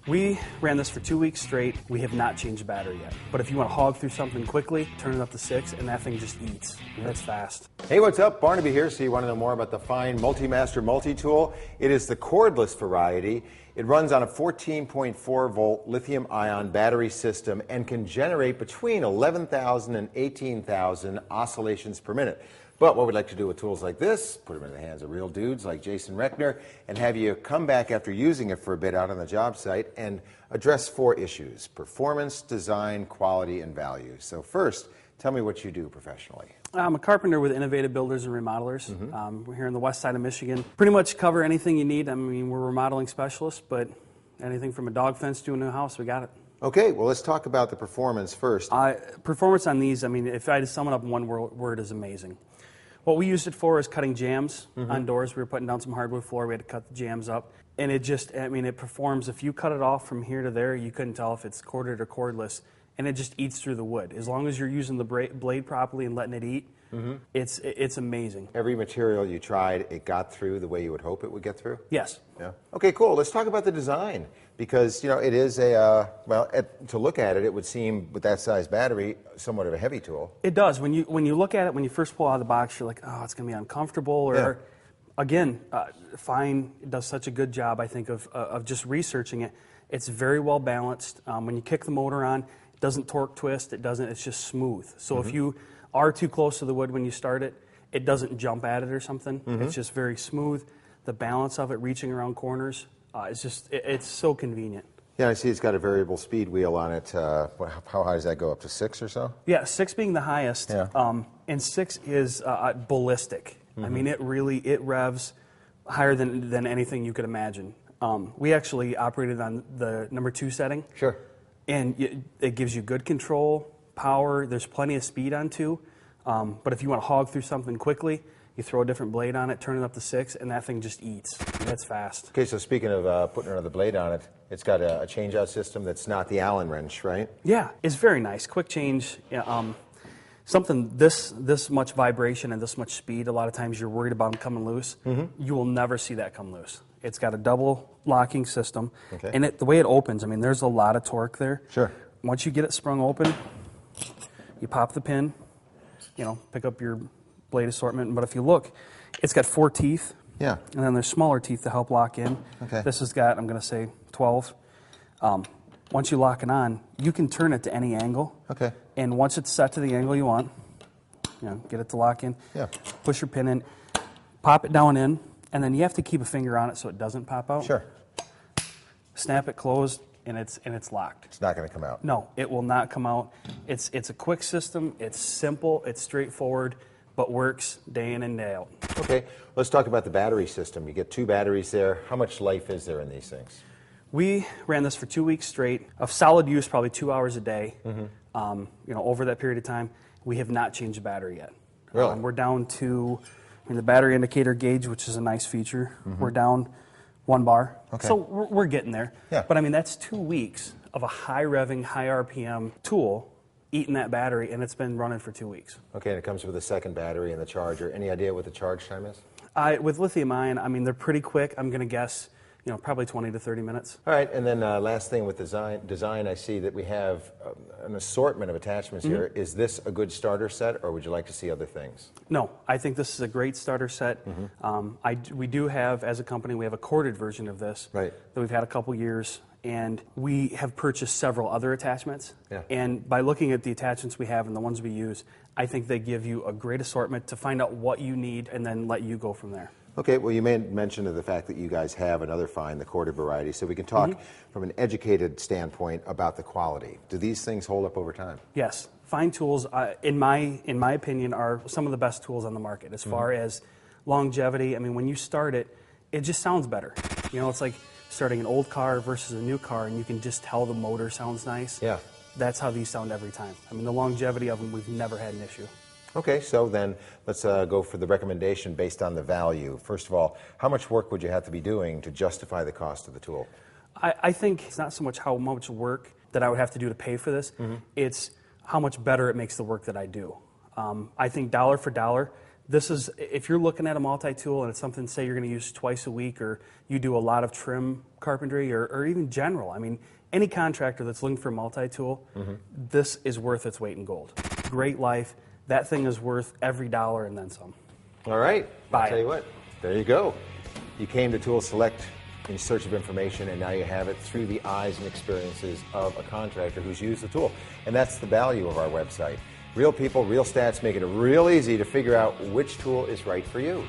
We ran this for 2 weeks straight. We have not changed the battery yet. But if you want to hog through something quickly, turn it up to 6, and that thing just eats. That's fast. Hey, what's up? Barnaby here. So you want to know more about the FEIN Multi-Master Multi-Tool? It is the cordless variety. It runs on a 14.4 volt lithium-ion battery system and can generate between 11,000 and 18,000 oscillations per minute. But what we'd like to do with tools like this, put them in the hands of real dudes like Jason Reckner, and have you come back after using it for a bit out on the job site and address 4 issues: performance, design, quality, and value. So first, tell me what you do professionally. I'm a carpenter with Innovative Builders and Remodelers. We're here on the west side of Michigan. Pretty much cover anything you need. I mean, we're remodeling specialists, but anything from a dog fence to a new house, we got it. Okay, well, let's talk about the performance first. Performance on these, I mean, if I had to sum it up in one word, is amazing. What we used it for is cutting jambs on doors. We were putting down some hardwood floor. We had to cut the jambs up. And it just, I mean, it performs. If you cut it off from here to there, you couldn't tell if it's corded or cordless. And it just eats through the wood. As long as you're using the blade properly and letting it eat, it's amazing. Every material you tried, it got through the way you would hope it would get through? Yes. Yeah. Okay, cool. Let's talk about the design. Because, you know, it is a, to look at it, it would seem, with that size battery, somewhat of a heavy tool. It does. When you look at it, when you first pull out of the box, you're like, oh, it's going to be uncomfortable. Or, again, FEIN does such a good job, I think, of just researching it. It's very well balanced. When you kick the motor on, it doesn't torque twist. It doesn't. It's just smooth. So if you are too close to the wood when you start it, it doesn't jump at it or something. It's just very smooth. The balance of it, reaching around corners, it's so convenient. Yeah, I see it's got a variable speed wheel on it. How high does that go, up to 6 or so? Yeah, 6 being the highest. Yeah. And 6 is ballistic. I mean, it revs higher than anything you could imagine. We actually operated on the number 2 setting. Sure. And it gives you good control, power. There's plenty of speed on 2. But if you want to hog through something quickly, you throw a different blade on it, turn it up to 6, and that thing just eats. That's fast. Okay, so speaking of putting another blade on it, it's got a change-out system that's not the Allen wrench, right? Yeah, it's very nice. Quick change. Something this much vibration and this much speed, a lot of times you're worried about them coming loose. You will never see that come loose. It's got a double locking system. Okay. And the way it opens, I mean, there's a lot of torque there. Sure. Once you get it sprung open, you pop the pin, pick up your blade assortment. But if you look, it's got 4 teeth. Yeah. And then there's smaller teeth to help lock in. Okay. This has got, I'm going to say, 12. Once you lock it on, you can turn it to any angle. Okay. And once it's set to the angle you want, get it to lock in. Yeah. Push your pin in, pop it down in, and then you have to keep a finger on it so it doesn't pop out. Sure. Snap it closed, and it's locked. It's not going to come out. No, it will not come out. It's a quick system. It's simple. It's straightforward, but works day in and day out. Okay, let's talk about the battery system. You get 2 batteries there. How much life is there in these things? We ran this for 2 weeks straight, of solid use, probably 2 hours a day. Over that period of time, we have not changed the battery yet. Really? We're down to, the battery indicator gauge, which is a nice feature. We're down 1 bar. Okay. So we're getting there. Yeah. But I mean, that's 2 weeks of a high revving, high RPM tool eating that battery, and it's been running for 2 weeks. Okay, and it comes with a second battery and the charger. Any idea what the charge time is? With lithium ion, I mean, they're pretty quick. I'm going to guess, probably 20 to 30 minutes. All right, and then last thing with design, I see that we have an assortment of attachments here. Is this a good starter set, or would you like to see other things? No, I think this is a great starter set. We do have, as a company, we have a corded version of this that we've had a couple years, and we have purchased several other attachments. Yeah. And by looking at the attachments we have and the ones we use, I think they give you a great assortment to find out what you need and then let you go from there. Okay, well, you made mention of the fact that you guys have another FEIN, the corded variety, so we can talk from an educated standpoint about the quality. Do these things hold up over time? Yes. FEIN tools, in my opinion, are some of the best tools on the market as far as longevity. I mean, when you start it, it just sounds better. It's like starting an old car versus a new car, and you can just tell the motor sounds nice. Yeah. That's how these sound every time. I mean, the longevity of them, we've never had an issue. Okay, so then let's go for the recommendation based on the value. First of all, how much work would you have to be doing to justify the cost of the tool? I think it's not so much how much work that I would have to do to pay for this, it's how much better it makes the work that I do. I think dollar for dollar, This is, if you're looking at a multi-tool and it's something, say, you're going to use twice a week, or you do a lot of trim carpentry, or even general. I mean, any contractor that's looking for a multi-tool, this is worth its weight in gold. Great life. That thing is worth every dollar and then some. All right. Buy I'll tell it. you what. There you go. You came to Tool Select in search of information, and now you have it through the eyes and experiences of a contractor who's used the tool. And that's the value of our website. Real people, real stats, make it real easy to figure out which tool is right for you.